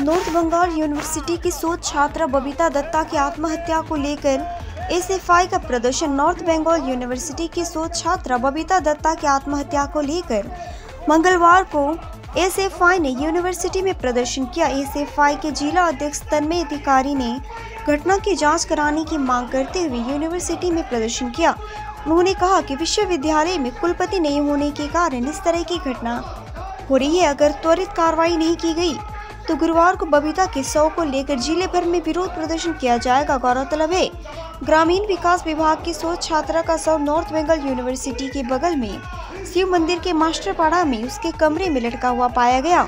North Bengal university की शोध छात्रा बबीता दत्ता की आत्महत्या को लेकर एसएफआई का प्रदर्शन। नॉर्थ बंगाल यूनिवर्सिटी की शोध छात्रा बबीता दत्ता की आत्महत्या को लेकर मंगलवार को एसएफआई ने यूनिवर्सिटी में प्रदर्शन किया। एसएफआई के जिला अध्यक्ष तन्मय अधिकारी ने घटना की जांच कराने की मांग करते हुए यूनिवर्सिटी में प्रदर्शन किया। उन्होंने कहा कि विश्वविद्यालय में कुलपति नहीं होने के कारण इस तरह की घटना हो रही है। अगर त्वरित कार्रवाई नहीं की गई तो गुरुवार को बबीता के शव को लेकर जिले भर में विरोध प्रदर्शन किया जाएगा। गौरतलब है, ग्रामीण विकास विभाग की शोध छात्रा का शव नॉर्थ बंगाल यूनिवर्सिटी के बगल में शिव मंदिर के मास्टरपाड़ा में उसके कमरे में लटका हुआ पाया गया।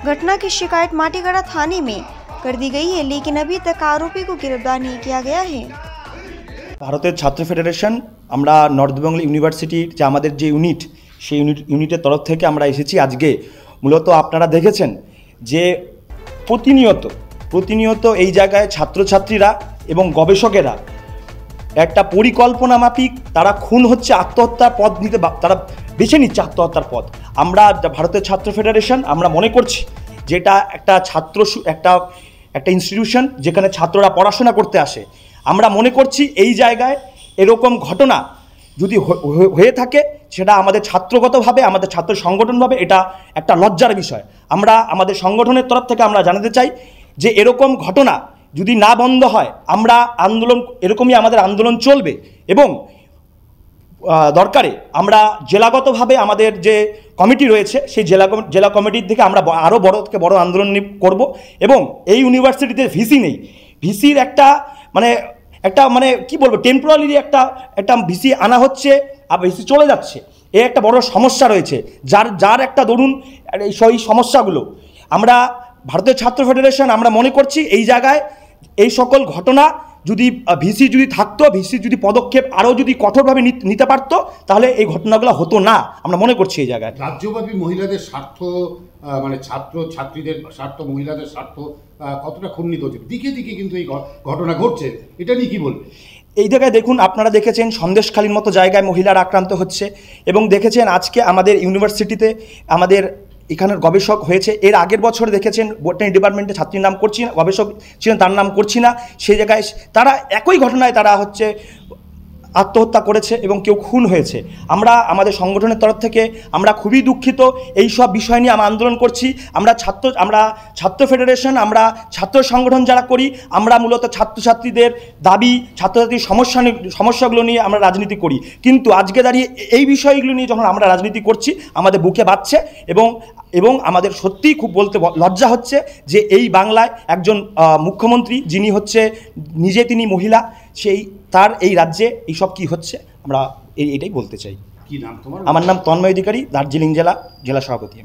घटना की शिकायत माटीगड़ा थाने में कर दी गई है, लेकिन अभी तक आरोपी को गिरफ्तार नहीं किया गया है। भारतीय छात्र फेडारेशन আমরা নর্থ বেঙ্গল ইউনিভার্সিটির যে আমাদের যে ইউনিট সেই ইউনিটের তরফ থেকে আমরা এসেছি আজকে। মূলত আপনারা দেখেছেন যে প্রতিনিয়ত এই জায়গায় ছাত্রছাত্রীরা এবং গবেষকেরা একটা পরিকল্পনা মাফিক তারা খুন হচ্ছে, আত্মহত্যার পথ নিতে তারা বেছে নিচ্ছে আত্মহত্যার পথ। আমরা ভারতের ছাত্র ফেডারেশন আমরা মনে করছি যে এটা একটা একটা ইনস্টিটিউশন যেখানে ছাত্ররা পড়াশোনা করতে আসে। আমরা মনে করছি এই জায়গায় এরকম ঘটনা যদি হয়ে থাকে সেটা আমাদের ছাত্রগতভাবে আমাদের ছাত্র সংগঠনভাবে এটা একটা লজ্জার বিষয়। আমরা আমাদের সংগঠনের তরফ থেকে আমরা জানাতে চাই যে এরকম ঘটনা যদি না বন্ধ হয় আমরা আন্দোলন এরকমই আমাদের আন্দোলন চলবে এবং দরকারে আমরা জেলাগতভাবে আমাদের যে কমিটি রয়েছে সেই জেলা কমিটির থেকে আমরা আরও বড় থেকে বড় আন্দোলন করব। এবং এই ইউনিভার্সিটিতে ভিসি নেই, ভিসির একটা কি বলবো টেম্পোরারি একটা ভিসি আনা হচ্ছে আর ভিসি চলে যাচ্ছে, এ একটা বড় সমস্যা রয়েছে যার একটা দরুন সেই সমস্যাগুলো আমরা ভারতীয় ছাত্র ফেডারেশন আমরা মনে করছি এই জায়গায় এই সকল ঘটনা যদি ভিসি যদি থাকতো, ভিসি যদি পদক্ষেপ আরও যদি কঠোরভাবে নিতে পারতো তাহলে এই ঘটনাগুলো হতো না আমরা মনে করছি। এই জায়গায় রাজ্যব্যাপী মহিলাদের স্বার্থ মানে ছাত্রীদের স্বার্থ মহিলাদের স্বার্থ কতটা খণ্ডিত হচ্ছে, দিকে দিকে কিন্তু এই ঘটনা ঘটছে, এটা নিয়ে কী বলবে? এই জায়গায় দেখুন আপনারা দেখেছেন সন্দেশখালীর মতো জায়গায় মহিলারা আক্রান্ত হচ্ছে এবং দেখেছেন আজকে আমাদের ইউনিভার্সিটিতে আমাদের এখানের গবেষক হয়েছে। এর আগের বছর দেখেছেন বোটানি ডিপার্টমেন্টে ছাত্রীর নাম করছি না, গবেষক ছিলেন তার নাম করছি না, সেই জায়গায় তারা একই ঘটনায় তারা আত্মহত্যা করেছে এবং কেউ খুন হয়েছে। আমরা আমাদের সংগঠনের তরফ থেকে আমরা খুবই দুঃখিত, এই সব বিষয় নিয়ে আমরা আন্দোলন করছি। আমরা ছাত্র ফেডারেশন আমরা ছাত্র সংগঠন যারা করি আমরা মূলত ছাত্রছাত্রীদের দাবি ছাত্রছাত্রীর সমস্যাগুলো নিয়ে আমরা রাজনীতি করি, কিন্তু আজকে দাঁড়িয়ে এই বিষয়গুলো নিয়ে যখন আমরা রাজনীতি করছি আমাদের বুকে বাজছে এবং আমাদের সত্যিই খুব বলতে লজ্জা হচ্ছে যে এই বাংলায় একজন মুখ্যমন্ত্রী যিনি তিনি মহিলা তার এই রাজ্যে এইসব কি হচ্ছে আমরা এটাই বলতে চাই। কি নাম তোমার? আমার নাম তন্ময় অধিকারী, দার্জিলিং জেলা সভাপতি।